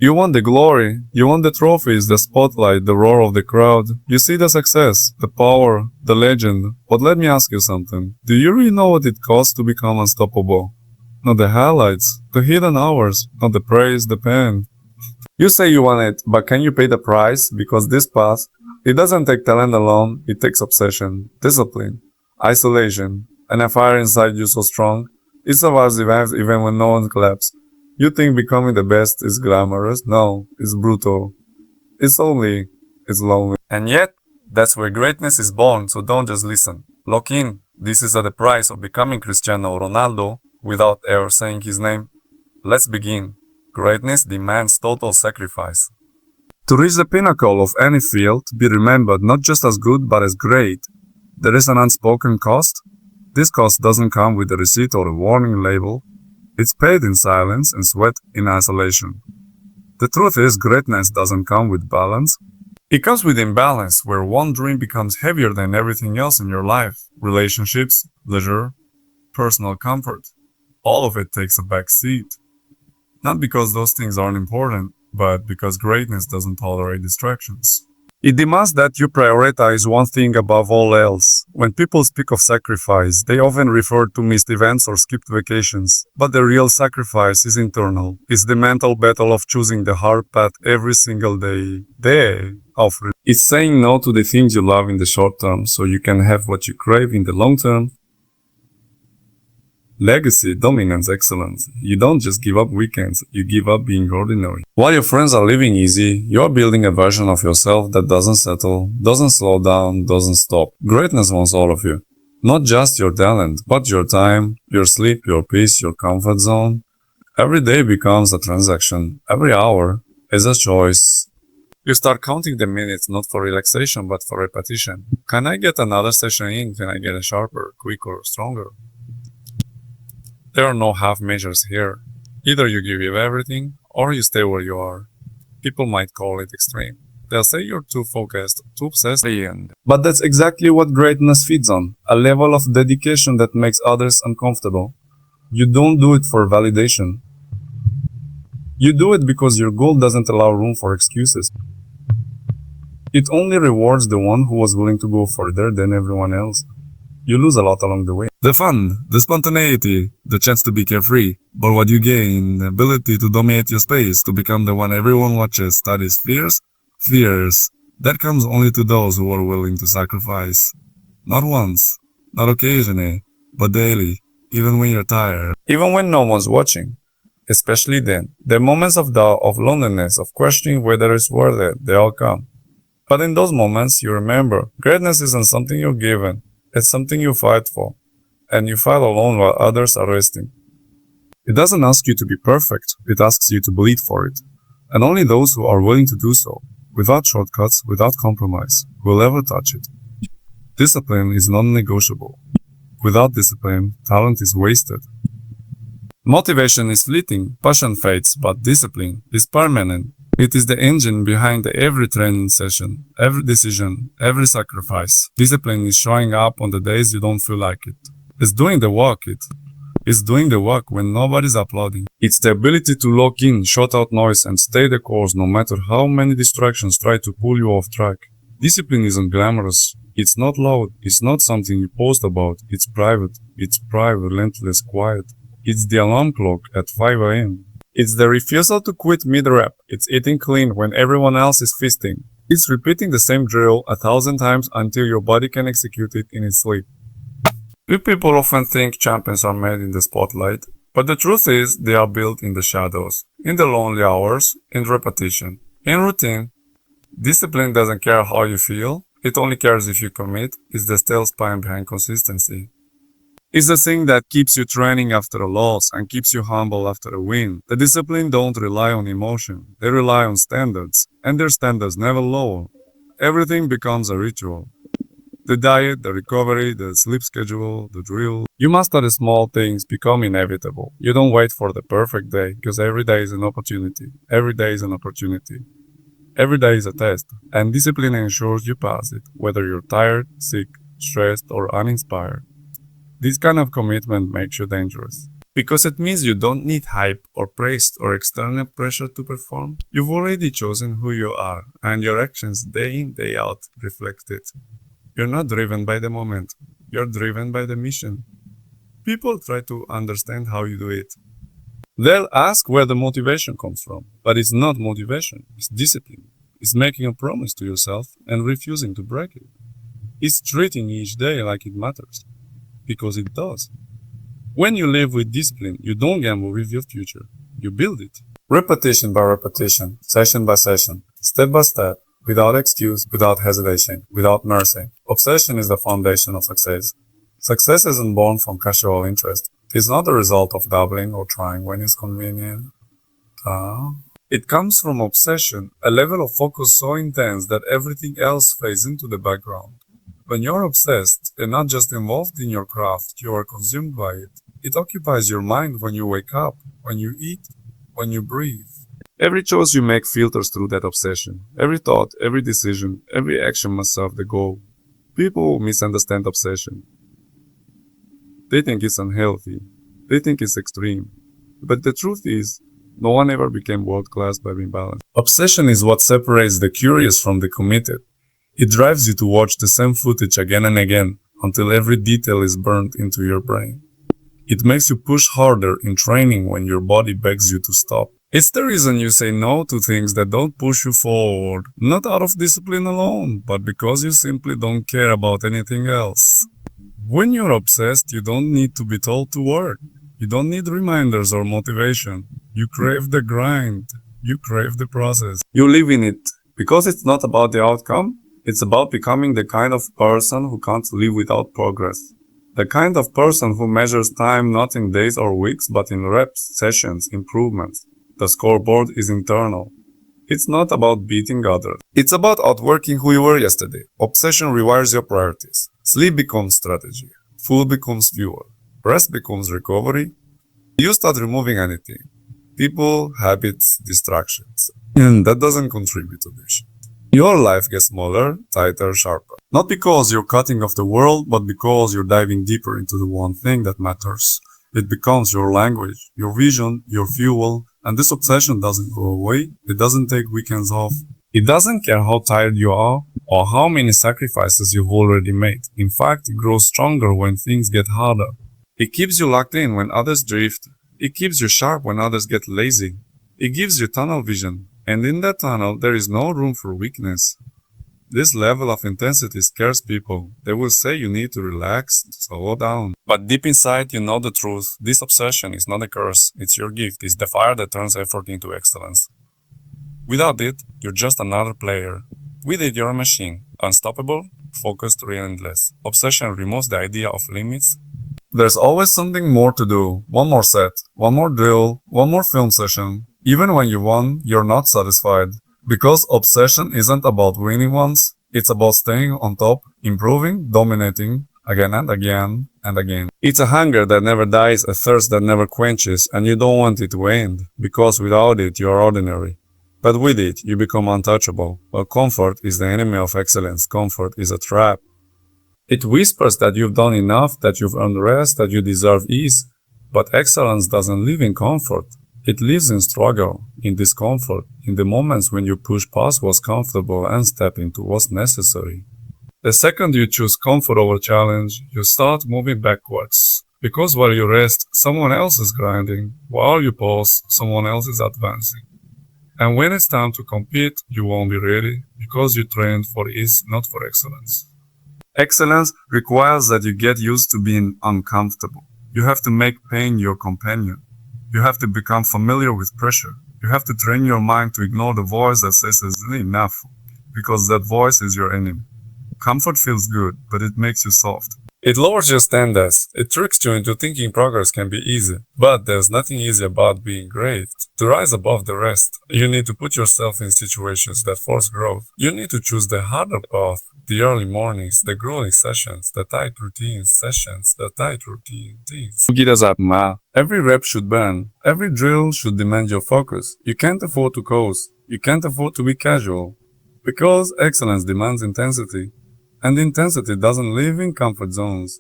You want the glory, you want the trophies, the spotlight, the roar of the crowd. You see the success, the power, the legend. But let me ask you something. Do you really know what it costs to become unstoppable? Not the highlights, the hidden hours, not the praise, the pain. You say you want it, but can you pay the price? Because this path, it doesn't take talent alone, it takes obsession, discipline, isolation, and a fire inside you so strong, it survives events even when no one claps. You think becoming the best is glamorous? No, it's brutal. It's lonely. And yet, that's where greatness is born, so don't just listen. Lock in. This is at the price of becoming Cristiano Ronaldo without ever saying his name. Let's begin. Greatness demands total sacrifice. To reach the pinnacle of any field, be remembered not just as good but as great. There is an unspoken cost. This cost doesn't come with a receipt or a warning label. It's paid in silence and sweat in isolation. The truth is, greatness doesn't come with balance. It comes with imbalance, where one dream becomes heavier than everything else in your life. Relationships, leisure, personal comfort. All of it takes a back seat. Not because those things aren't important, but because greatness doesn't tolerate distractions. It demands that you prioritize one thing above all else. When people speak of sacrifice, they often refer to missed events or skipped vacations. But the real sacrifice is internal. It's the mental battle of choosing the hard path every single day. It's saying no to the things you love in the short term so you can have what you crave in the long term. Legacy, dominance, excellence. You don't just give up weekends, you give up being ordinary. While your friends are living easy, you're building a version of yourself that doesn't settle, doesn't slow down, doesn't stop. Greatness wants all of you. Not just your talent, but your time, your sleep, your peace, your comfort zone. Every day becomes a transaction. Every hour is a choice. You start counting the minutes not for relaxation but for repetition. Can I get another session in? Can I get a sharper, quicker, stronger? There are no half measures here. Either you give everything, or you stay where you are. People might call it extreme. They'll say you're too focused, too obsessed. But that's exactly what greatness feeds on. A level of dedication that makes others uncomfortable. You don't do it for validation. You do it because your goal doesn't allow room for excuses. It only rewards the one who was willing to go further than everyone else. You lose a lot along the way. The fun, the spontaneity, the chance to be carefree. But what you gain, the ability to dominate your space, to become the one everyone watches, studies, fears. That comes only to those who are willing to sacrifice. Not once, not occasionally, but daily, even when you're tired. Even when no one's watching. Especially then. The moments of doubt, of loneliness, of questioning whether it's worth it, they all come. But in those moments, you remember, greatness isn't something you're given. It's something you fight for, and you fight alone while others are resting. It doesn't ask you to be perfect, it asks you to bleed for it. And only those who are willing to do so, without shortcuts, without compromise, will ever touch it. Discipline is non-negotiable. Without discipline, talent is wasted. Motivation is fleeting, passion fades, but discipline is permanent. It is the engine behind every training session, every decision, every sacrifice. Discipline is showing up on the days you don't feel like it. It's doing the work. It's doing the work when nobody's applauding. It's the ability to lock in, shut out noise, and stay the course no matter how many distractions try to pull you off track. Discipline isn't glamorous. It's not loud. It's not something you post about. It's private. It's relentless, quiet. It's the alarm clock at 5 a.m. It's the refusal to quit mid-rep. It's eating clean when everyone else is feasting. It's repeating the same drill 1,000 times until your body can execute it in its sleep. We people often think champions are made in the spotlight, but the truth is they are built in the shadows, in the lonely hours, in repetition, in routine. Discipline doesn't care how you feel, it only cares if you commit. It's the stale spine behind consistency. It's the thing that keeps you training after a loss and keeps you humble after a win. The discipline don't rely on emotion, they rely on standards, and their standards never lower. Everything becomes a ritual. The diet, the recovery, the sleep schedule, the drill. You master the small things become inevitable. You don't wait for the perfect day, because every day is an opportunity. Every day is an opportunity. Every day is a test, and discipline ensures you pass it, whether you're tired, sick, stressed, or uninspired. This kind of commitment makes you dangerous. Because it means you don't need hype or praise or external pressure to perform. You've already chosen who you are, and your actions day in, day out reflect it. You're not driven by the moment. You're driven by the mission. People try to understand how you do it. They'll ask where the motivation comes from, but it's not motivation, it's discipline. It's making a promise to yourself and refusing to break it. It's treating each day like it matters, because it does. When you live with discipline, you don't gamble with your future, you build it. Repetition by repetition, session by session, step by step, without excuse, without hesitation, without mercy. Obsession is the foundation of success. Success isn't born from casual interest. It's not the result of dabbling or trying when it's convenient. It comes from obsession, a level of focus so intense that everything else fades into the background. When you're obsessed, and not just involved in your craft, you are consumed by it. It occupies your mind when you wake up, when you eat, when you breathe. Every choice you make filters through that obsession. Every thought, every decision, every action must serve the goal. People misunderstand obsession. They think it's unhealthy. They think it's extreme. But the truth is, no one ever became world-class by being balanced. Obsession is what separates the curious from the committed. It drives you to watch the same footage again and again until every detail is burned into your brain. It makes you push harder in training when your body begs you to stop. It's the reason you say no to things that don't push you forward, not out of discipline alone, but because you simply don't care about anything else. When you're obsessed, you don't need to be told to work. You don't need reminders or motivation. You crave the grind. You crave the process. You live in it. Because it's not about the outcome, it's about becoming the kind of person who can't live without progress. The kind of person who measures time not in days or weeks, but in reps, sessions, improvements. The scoreboard is internal. It's not about beating others. It's about outworking who you were yesterday. Obsession rewires your priorities. Sleep becomes strategy. Food becomes fuel. Rest becomes recovery. You start removing anything. People, habits, distractions. And that doesn't contribute to this. Your life gets smaller, tighter, sharper. Not because you're cutting off the world, but because you're diving deeper into the one thing that matters. It becomes your language, your vision, your fuel, and this obsession doesn't go away. It doesn't take weekends off. It doesn't care how tired you are or how many sacrifices you've already made. In fact, it grows stronger when things get harder. It keeps you locked in when others drift. It keeps you sharp when others get lazy. It gives you tunnel vision. And in that tunnel, there is no room for weakness. This level of intensity scares people. They will say you need to relax, slow down. But deep inside, you know the truth. This obsession is not a curse. It's your gift. It's the fire that turns effort into excellence. Without it, you're just another player. With it, you're a machine. Unstoppable, focused, relentless. Obsession removes the idea of limits. There's always something more to do. One more set, one more drill, one more film session. Even when you won, you're not satisfied. Because obsession isn't about winning once, it's about staying on top, improving, dominating, again and again and again. It's a hunger that never dies, a thirst that never quenches, and you don't want it to end, because without it, you're ordinary. But with it, you become untouchable. Well, comfort is the enemy of excellence. Comfort is a trap. It whispers that you've done enough, that you've earned rest, that you deserve ease. But excellence doesn't live in comfort. It lives in struggle, in discomfort, in the moments when you push past what's comfortable and step into what's necessary. The second you choose comfort over challenge, you start moving backwards. Because while you rest, someone else is grinding. While you pause, someone else is advancing. And when it's time to compete, you won't be ready, because you trained for ease, not for excellence. Excellence requires that you get used to being uncomfortable. You have to make pain your companion. You have to become familiar with pressure. You have to train your mind to ignore the voice that says it's not enough, because that voice is your enemy. Comfort feels good, but it makes you soft. It lowers your standards. It tricks you into thinking progress can be easy. But there's nothing easy about being great. To rise above the rest, you need to put yourself in situations that force growth. You need to choose the harder path, the early mornings, the grueling sessions, the tight routine sessions, the tight routine things. Get us up, ma. Every rep should burn. Every drill should demand your focus. You can't afford to coast. You can't afford to be casual. Because excellence demands intensity. And intensity doesn't live in comfort zones.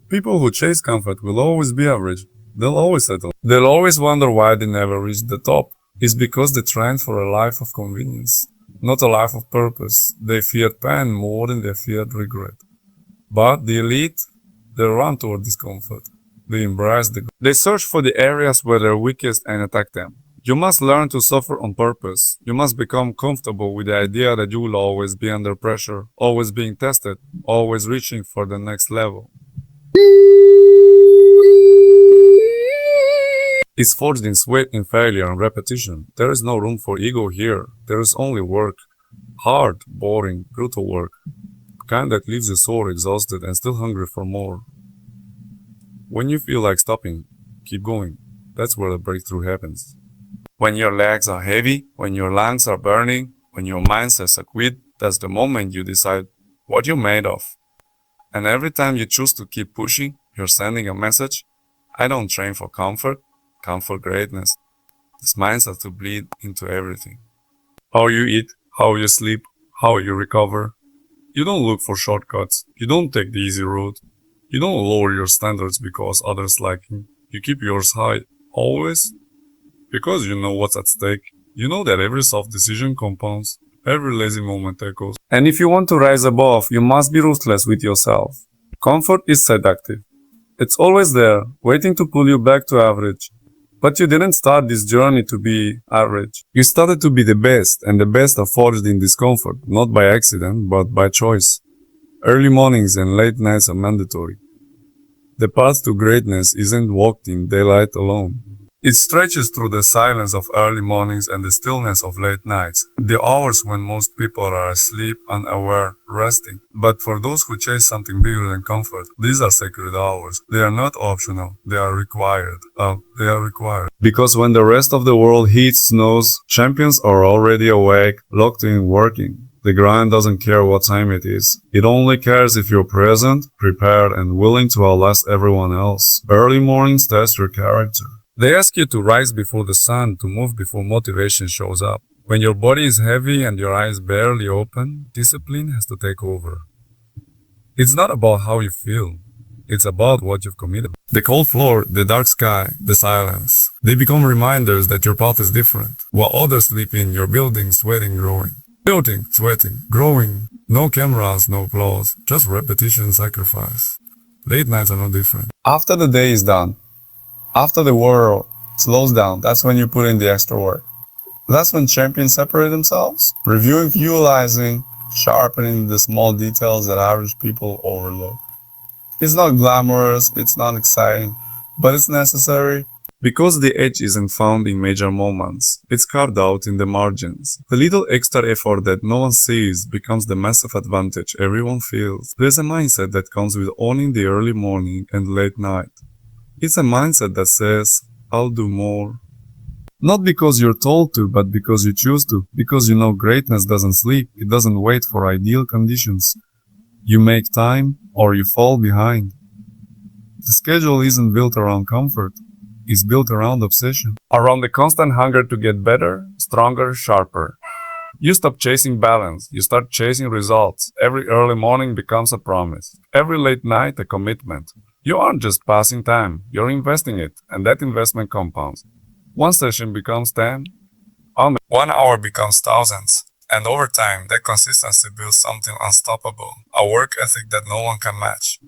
People who chase comfort will always be average. They'll always settle. They'll always wonder why they never reached the top. It's because they trained for a life of convenience, not a life of purpose. They feared pain more than they feared regret. But the elite, they run toward discomfort. They embrace They search for the areas where they're weakest and attack them. You must learn to suffer on purpose. You must become comfortable with the idea that you will always be under pressure, always being tested, always reaching for the next level. It's forged in sweat, in failure, and repetition. There is no room for ego here. There is only work. Hard, boring, brutal work. Kind that leaves you sore, exhausted, and still hungry for more. When you feel like stopping, keep going. That's where the breakthrough happens. When your legs are heavy, when your lungs are burning, when your mind says quit, that's the moment you decide what you're made of. And every time you choose to keep pushing, you're sending a message. I don't train for comfort, come for greatness. This mindset to bleed into everything. How you eat, how you sleep, how you recover. You don't look for shortcuts. You don't take the easy route. You don't lower your standards because others like you. You keep yours high, always. Because you know what's at stake. You know that every soft decision compounds, every lazy moment echoes. And if you want to rise above, you must be ruthless with yourself. Comfort is seductive. It's always there, waiting to pull you back to average. But you didn't start this journey to be average. You started to be the best, and the best are forged in discomfort, not by accident, but by choice. Early mornings and late nights are mandatory. The path to greatness isn't walked in daylight alone. It stretches through the silence of early mornings and the stillness of late nights, the hours when most people are asleep, unaware, resting. But for those who chase something bigger than comfort, these are sacred hours. They are not optional, they are required. They are required. Because when the rest of the world heats, snows, champions are already awake, locked in, working. The grind doesn't care what time it is. It only cares if you're present, prepared, and willing to outlast everyone else. Early mornings test your character. They ask you to rise before the sun, to move before motivation shows up. When your body is heavy and your eyes barely open, discipline has to take over. It's not about how you feel. It's about what you've committed. The cold floor, the dark sky, the silence. They become reminders that your path is different. While others sleep in, you're building, sweating, growing. Building, sweating, growing. No cameras, no applause. Just repetition, sacrifice. Late nights are no different. After the day is done, after the world slows down, that's when you put in the extra work. That's when champions separate themselves, reviewing, visualizing, sharpening the small details that average people overlook. It's not glamorous, it's not exciting, but it's necessary. Because the edge isn't found in major moments, it's carved out in the margins. The little extra effort that no one sees becomes the massive advantage everyone feels. There's a mindset that comes with owning the early morning and late night. It's a mindset that says, I'll do more. Not because you're told to, but because you choose to. Because you know greatness doesn't sleep, it doesn't wait for ideal conditions. You make time, or you fall behind. The schedule isn't built around comfort. It's built around obsession. Around the constant hunger to get better, stronger, sharper. You stop chasing balance, you start chasing results. Every early morning becomes a promise. Every late night a commitment. You aren't just passing time, you're investing it, and that investment compounds. One session becomes 10, 1 hour becomes thousands, and over time, that consistency builds something unstoppable, a work ethic that no one can match.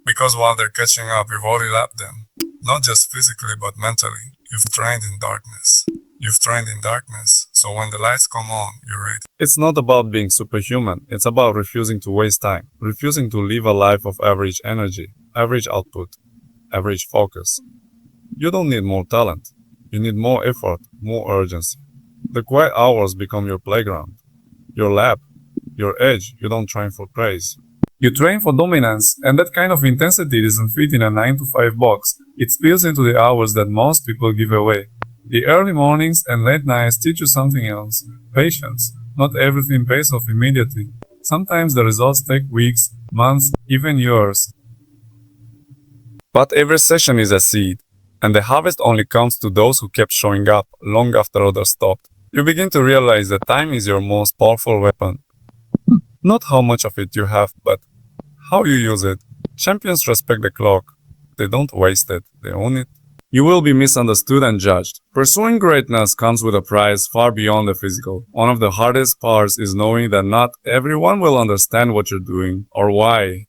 Because while they're catching up, you've already lapped them. Not just physically, but mentally. You've trained in darkness. You've trained in darkness, so when the lights come on, you're ready. It's not about being superhuman, it's about refusing to waste time, refusing to live a life of average energy, average output, average focus. You don't need more talent. You need more effort, more urgency. The quiet hours become your playground, your lab, your edge. You don't train for praise. You train for dominance, and that kind of intensity doesn't fit in a 9-to-5 box. It spills into the hours that most people give away. The early mornings and late nights teach you something else. Patience. Not everything pays off immediately. Sometimes the results take weeks, months, even years. But every session is a seed, and the harvest only comes to those who kept showing up long after others stopped. You begin to realize that time is your most powerful weapon. Not how much of it you have, but how you use it. Champions respect the clock. They don't waste it, they own it. You will be misunderstood and judged. Pursuing greatness comes with a price far beyond the physical. One of the hardest parts is knowing that not everyone will understand what you're doing or why.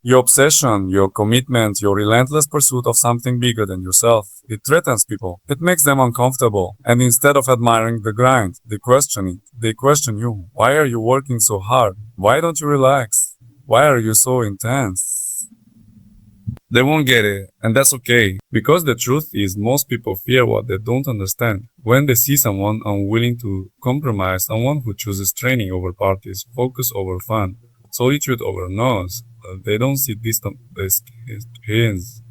Your obsession, your commitment, your relentless pursuit of something bigger than yourself. It threatens people. It makes them uncomfortable. And instead of admiring the grind, they question it. They question you. Why are you working so hard? Why don't you relax? Why are you so intense? They won't get it, and that's okay. Because the truth is, most people fear what they don't understand. When they see someone unwilling to compromise, someone who chooses training over parties, focus over fun, solitude over noise, they don't see distant distance.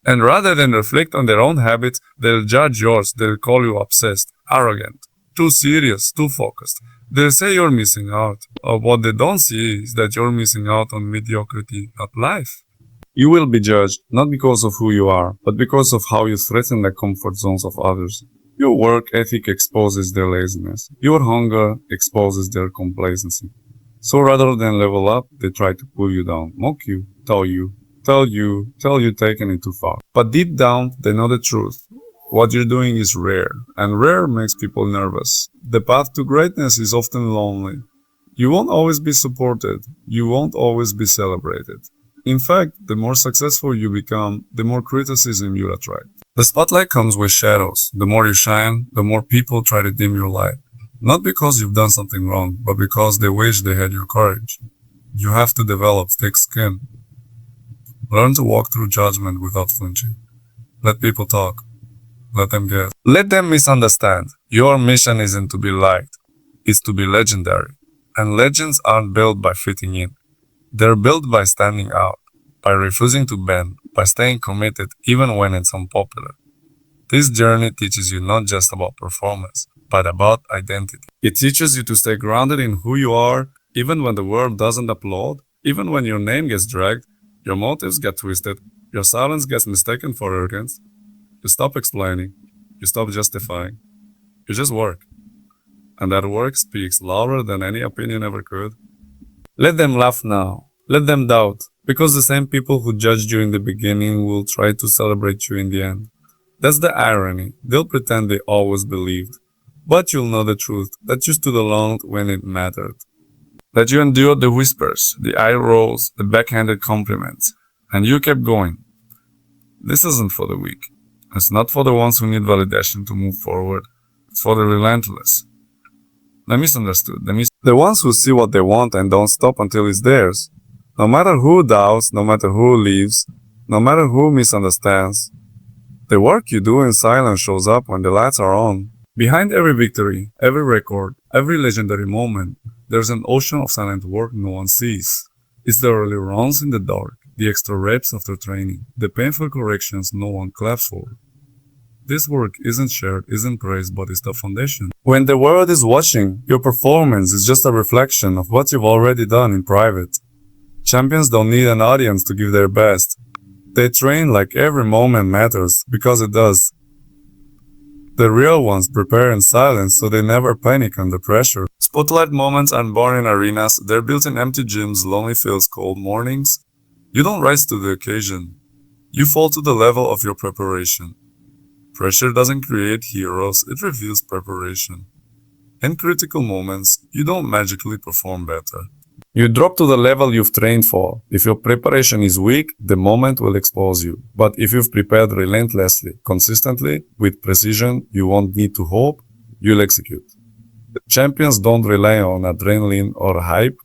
And rather than reflect on their own habits, they'll judge yours. They'll call you obsessed, arrogant, too serious, too focused. They'll say you're missing out. Or what they don't see is that you're missing out on mediocrity, not life. You will be judged, not because of who you are, but because of how you threaten the comfort zones of others. Your work ethic exposes their laziness. Your hunger exposes their complacency. So rather than level up, they try to pull you down, mock you, tell you taking it too far. But deep down, they know the truth. What you're doing is rare, and rare makes people nervous. The path to greatness is often lonely. You won't always be supported. You won't always be celebrated. In fact, the more successful you become, the more criticism you attract. The spotlight comes with shadows. The more you shine, the more people try to dim your light. Not because you've done something wrong, but because they wish they had your courage. You have to develop thick skin. Learn to walk through judgment without flinching. Let people talk. Let them guess. Let them misunderstand. Your mission isn't to be liked. It's to be legendary. And legends aren't built by fitting in. They're built by standing out, by refusing to bend, by staying committed even when it's unpopular. This journey teaches you not just about performance, but about identity. It teaches you to stay grounded in who you are, even when the world doesn't applaud, even when your name gets dragged, your motives get twisted, your silence gets mistaken for arrogance. You stop explaining, you stop justifying, you just work. And that work speaks louder than any opinion ever could. Let them laugh now. Let them doubt, because the same people who judged you in the beginning will try to celebrate you in the end. That's the irony. They'll pretend they always believed. But you'll know the truth, that you stood alone when it mattered. That you endured the whispers, the eye rolls, the backhanded compliments, and you kept going. This isn't for the weak. It's not for the ones who need validation to move forward. It's for the relentless. The misunderstood, the ones who see what they want and don't stop until it's theirs. No matter who doubts, no matter who leaves, no matter who misunderstands, the work you do in silence shows up when the lights are on. Behind every victory, every record, every legendary moment, there's an ocean of silent work no one sees. It's the early runs in the dark, the extra reps after training, the painful corrections no one claps for. This work isn't shared, isn't praised, but it's the foundation. When the world is watching, your performance is just a reflection of what you've already done in private. Champions don't need an audience to give their best. They train like every moment matters, because it does. The real ones prepare in silence so they never panic under pressure. Spotlight moments aren't born in arenas, they're built in empty gyms, lonely fields, cold mornings. You don't rise to the occasion. You fall to the level of your preparation. Pressure doesn't create heroes, it reveals preparation. In critical moments, you don't magically perform better. You drop to the level you've trained for. If your preparation is weak, the moment will expose you. But if you've prepared relentlessly, consistently, with precision, you won't need to hope, you'll execute. The champions don't rely on adrenaline or hype.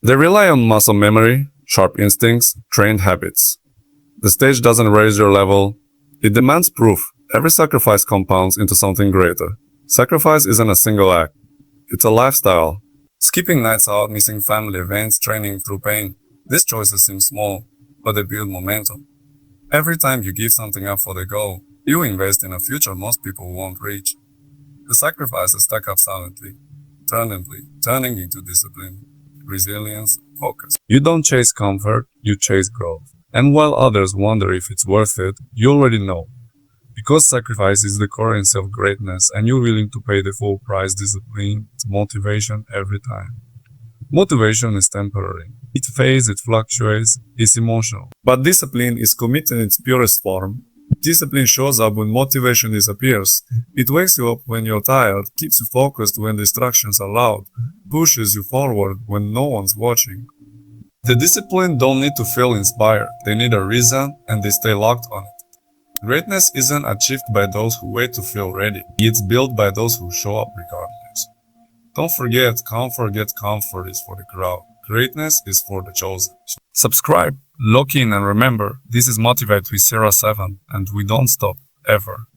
They rely on muscle memory, sharp instincts, trained habits. The stage doesn't raise your level, it demands proof. Every sacrifice compounds into something greater. Sacrifice isn't a single act. It's a lifestyle. Skipping nights out, missing family events, training through pain. These choices seem small, but they build momentum. Every time you give something up for the goal, you invest in a future most people won't reach. The sacrifices stack up silently, turning into discipline, resilience, focus. You don't chase comfort, you chase growth. And while others wonder if it's worth it, you already know. Because sacrifice is the currency of greatness and you're willing to pay the full price, discipline, it's motivation every time. Motivation is temporary. It fades, it fluctuates, it's emotional. But discipline is committed in its purest form. Discipline shows up when motivation disappears. It wakes you up when you're tired, keeps you focused when distractions are loud, pushes you forward when no one's watching. The disciplined don't need to feel inspired, they need a reason and they stay locked on it. Greatness isn't achieved by those who wait to feel ready, it's built by those who show up regardless. Don't forget, comfort is for the crowd. Greatness is for the chosen. Subscribe, lock in, and remember, this is Motivate with Sarah 7, and we don't stop, ever.